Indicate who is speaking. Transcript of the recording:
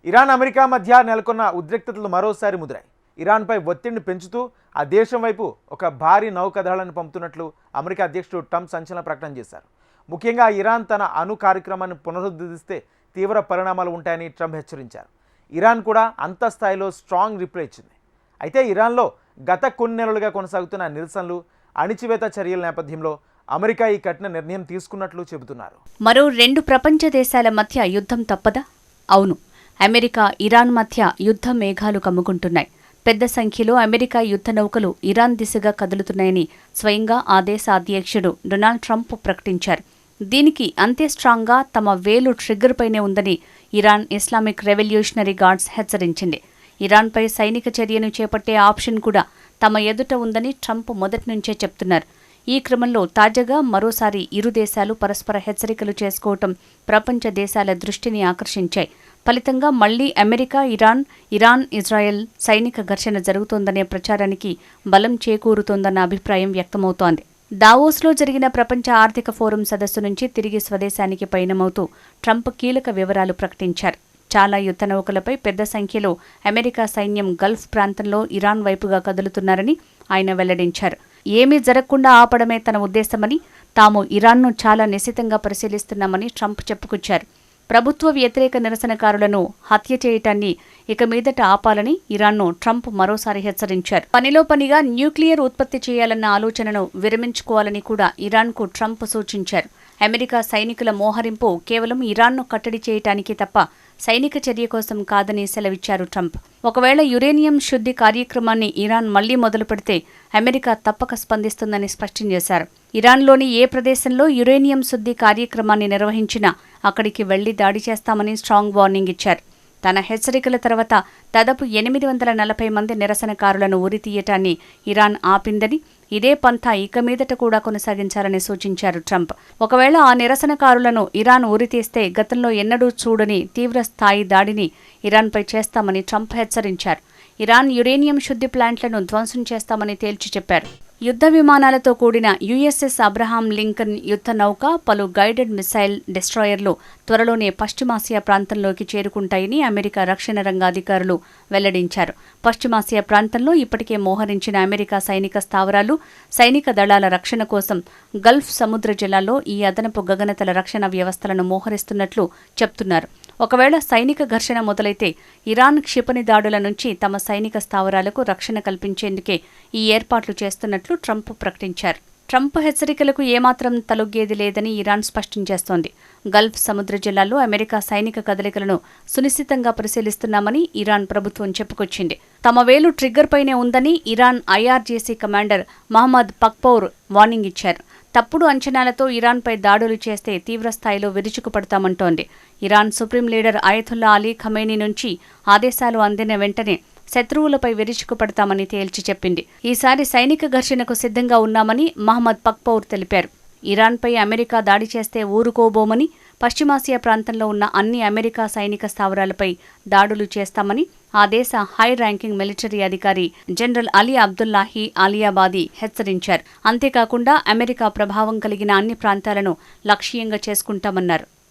Speaker 1: Iran America మధ్య నెలకొన్న ఉద్రిక్తతలు మరోసారి ముదిరాయి. ఇరాన్పై ఒత్తిడిని పెంచుతూ ఆ దేశం వైపు ఒక భారీ నౌకాదళాన్ని పంపుతున్నట్లు అమెరికా అధ్యక్షుడు ట్రంప్ సంచలన ప్రకటన చేశారు. ముఖ్యంగా ఇరాన్ తన అణు కార్యక్రమాన్ని పునరుద్ధరిస్తే తీవ్ర పరిణామాలు ఉంటాయని ట్రంప్ హెచ్చరించారు. ఇరాన్ కూడా అంత స్థాయిలో స్ట్రాంగ్ రిప్లై ఇచ్చింది. అయితే ఇరాన్లో గత కొన్ని నెలలుగా కొనసాగుతున్న నిరసనలు, అణిచివేత చర్యల నేపథ్యంలో అమెరికా ఈ కఠిన నిర్ణయం తీసుకున్నట్లు చెబుతున్నారు.
Speaker 2: మరో 2 ప్రపంచ దేశాల మధ్య యుద్ధం తప్పదా? అవును, అమెరికా, ఇరాన్ మధ్య యుద్ధ మేఘాలు కమ్ముకుంటున్నాయి. పెద్ద సంఖ్యలో అమెరికా యుద్ధ నౌకలు ఇరాన్ దిశగా కదులుతున్నాయని స్వయంగా ఆ దేశ అధ్యక్షుడు డొనాల్డ్ ట్రంప్ ప్రకటించారు. దీనికి అంతే స్ట్రాంగ్గా తమ వేలు ట్రిగ్గర్ పైనే ఉందని ఇరాన్ ఇస్లామిక్ రెవల్యూషనరీ గార్డ్స్ హెచ్చరించింది. ఇరాన్పై సైనిక చర్యను చేపట్టే ఆప్షన్ కూడా తమ ఎదుట ఉందని ట్రంప్ మొదటి నుంచే చెప్తున్నారు. ఈ క్రమంలో తాజాగా మరోసారి ఇరు దేశాలు పరస్పర హెచ్చరికలు చేసుకోవటం ప్రపంచ దేశాల దృష్టిని ఆకర్షించాయి. ఫలితంగా మళ్లీ అమెరికా, ఇరాన్, ఇజ్రాయెల్ సైనిక ఘర్షణ జరుగుతోందనే ప్రచారానికి బలం చేకూరుతోందన్న అభిప్రాయం వ్యక్తమవుతోంది. దావోస్లో జరిగిన ప్రపంచ ఆర్థిక ఫోరం సదస్సు నుంచి తిరిగి స్వదేశానికి పయనమవుతూ ట్రంప్ కీలక వివరాలు ప్రకటించారు. చాలా యుద్ధ నౌకలపై పెద్ద సంఖ్యలో అమెరికా సైన్యం గల్ఫ్ ప్రాంతంలో ఇరాన్ వైపుగా కదులుతున్నారని ఆయన వెల్లడించారు. ఏమీ జరగకుండా ఆపడమే తన ఉద్దేశమని, తాము ఇరాన్ను చాలా నిశితంగా పరిశీలిస్తున్నామని ట్రంప్ చెప్పుకొచ్చారు. ప్రభుత్వ వ్యతిరేక నిరసనకారులను హత్య చేయటాన్ని ఇక మీదట ఆపాలని ఇరాన్ను ట్రంప్ మరోసారి హెచ్చరించారు. పనిలో పనిగా న్యూక్లియర్ ఉత్పత్తి చేయాలన్న ఆలోచనను విరమించుకోవాలని కూడా ఇరాన్కు ట్రంప్ సూచించారు. అమెరికా సైనికుల మోహరింపు కేవలం ఇరాన్ను కట్టడి చేయటానికి తప్ప సైనిక చర్య కోసం కాదని సెలవిచ్చారు ట్రంప్. ఒకవేళ యురేనియం శుద్ధి కార్యక్రమాన్ని ఇరాన్ మళ్లీ మొదలుపెడితే అమెరికా తప్పక స్పందిస్తుందని స్పష్టం చేశారు. ఇరాన్లోని ఏ ప్రదేశంలో యురేనియం శుద్ధి కార్యక్రమాన్ని నిర్వహించినా అక్కడికి వెళ్లి దాడి చేస్తామని స్ట్రాంగ్ వార్నింగ్ ఇచ్చారు. తన హెచ్చరికల తర్వాత దాదాపు 840 మంది నిరసనకారులను ఉరితీయటాన్ని ఇరాన్ ఆపిందని, ఇదే పంథా ఇక మీదట కూడా కొనసాగించాలని సూచించారు ట్రంప్. ఒకవేళ ఆ నిరసనకారులను ఇరాన్ ఉరితీస్తే గతంలో ఎన్నడూ చూడని తీవ్ర స్థాయి దాడిని ఇరాన్పై చేస్తామని ట్రంప్ హెచ్చరించారు. ఇరాన్ యురేనియం శుద్ధి ప్లాంట్లను ధ్వంసం చేస్తామని తేల్చి చెప్పారు. యుద్ధ విమానాలతో కూడిన యుఎస్ఎస్ అబ్రహాం లింకన్ యుద్ధ నౌక, పలు గైడెడ్ మిసైల్ డిస్ట్రాయర్లు త్వరలోనే పశ్చిమాసియా ప్రాంతంలోకి చేరుకుంటాయని అమెరికా రక్షణ రంగ అధికారులు వెల్లడించారు. పశ్చిమాసియా ప్రాంతంలో ఇప్పటికే మోహరించిన అమెరికా సైనిక స్థావరాలు, సైనిక దళాల రక్షణ కోసం గల్ఫ్ సముద్ర జలాల్లో ఈ అదనపు గగనతల రక్షణ వ్యవస్థలను మోహరిస్తున్నట్లు చెప్తున్నారు. ఒకవేళ సైనిక ఘర్షణ మొదలైతే ఇరాన్ క్షిపణి దాడుల నుంచి తమ సైనిక స్థావరాలకు రక్షణ కల్పించేందుకే ఈ ఏర్పాట్లు చేస్తున్నట్లు ట్రంప్ ప్రకటించారు. ట్రంప్ హెచ్చరికలకు ఏమాత్రం తలొగ్గేది లేదని ఇరాన్ స్పష్టం చేస్తోంది. గల్ఫ్ సముద్ర జలాల్లో అమెరికా సైనిక కదలికలను సునిశ్చితంగా పరిశీలిస్తున్నామని ఇరాన్ ప్రభుత్వం చెప్పుకొచ్చింది. తమ వేలు ట్రిగ్గర్ పైనే ఉందని Iran IRGC commander Mohammad Pakpour warning ఇచ్చారు. తప్పుడు అంచనాలతో ఇరాన్పై దాడులు చేస్తే తీవ్రస్థాయిలో విరుచుకుపడతామంటోంది. Iran supreme leader Ayatollah Ali Khamenei నుంచి ఆదేశాలు అందిన వెంటనే శత్రువులపై విరుచుకుపడతామని తేల్చి చెప్పింది. ఈసారి సైనిక ఘర్షణకు సిద్ధంగా ఉన్నామని మహమ్మద్ పక్పౌర్ తెలిపారు. ఇరాన్పై అమెరికా దాడి చేస్తే ఊరుకోబోమని, పశ్చిమాసియా ప్రాంతంలో ఉన్న అన్ని అమెరికా సైనిక స్థావరాలపై దాడులు చేస్తామని ఆ దేశ హై ర్యాంకింగ్ మిలిటరీ అధికారి జనరల్ అలీ అబ్దుల్లాహి ఆలియాబాదీ హెచ్చరించారు. అంతేకాకుండా అమెరికా ప్రభావం కలిగిన అన్ని ప్రాంతాలను లక్ష్యంగా చేసుకుంటామన్నారు.